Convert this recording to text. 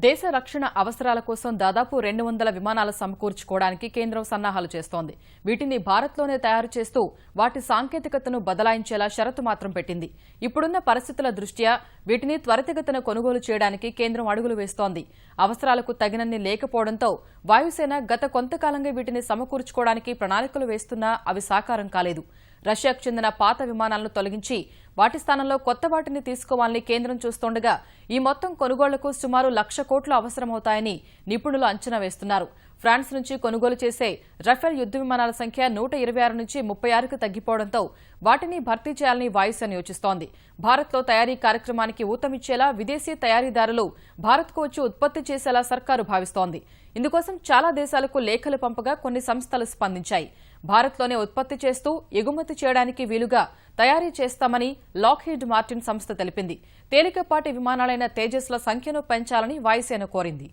దేశ రక్షణ అవసరాల కోసం దాదాపు 200 విమానాలు సమకూర్చుకోవడానికి కేంద్రం సన్నాహాలు చేస్తోంది. వీటిని భారత్లోనే తయారు చేస్తూ వాటి సాంకేతికతను బదలాయించేలా షరతు మాత్రం పెట్టింది. ఇప్పుడున్న పరిస్థితుల దృష్ట్యా వీటిని త్వరితగతిన కొనుగోలు చేయడానికి కేంద్రం అడుగులు వేస్తోంది. అవసరాలకు తగినన్ని లేకపోవడంతో వాయుసేన గత కొంతకాలంగా వీటిని సమకూర్చుకోవడానికి ప్రణాళికలు వేస్తున్నా అవి సాకారం కాలేదు. రష్యాకు చెందిన పాత విమానాలను తొలగించి వాటి స్థానంలో కొత్త వాటిని తీసుకోవాలని కేంద్రం చూస్తోండగా ఈ మొత్తం కొనుగోళ్లకు సుమారు 1,00,000 కోట్లు అవసరమవుతాయని నిపుణులు అంచనా వేస్తున్నారు. ఫ్రాన్స్ నుంచి కొనుగోలు చేసే రఫేల్ యుద్ద విమానాల సంఖ్య 126 నుంచి 36కు తగ్గిపోవడంతో వాటిని భర్తీ చేయాలని వాయుసేన యోచిస్తోంది. భారత్లో తయారీ కార్యక్రమానికి ఊతమిచ్చేలా విదేశీ తయారీదారులు భారత్కు వచ్చి ఉత్పత్తి చేసేలా సర్కారు భావిస్తోంది. ఇందుకోసం చాలా దేశాలకు లేఖలు పంపగా కొన్ని సంస్థలు స్పందించాయి. భారత్లోనే ఉత్పత్తి చేస్తూ ఎగుమతి చేయడానికి వీలుగా తయారీ చేస్తామని లాక్హీడ్ మార్టిన్ సంస్థ తెలిపింది. తేలికపాటి విమానాలైన తేజస్ల సంఖ్యను పెంచాలని వాయుసేన కోరింది.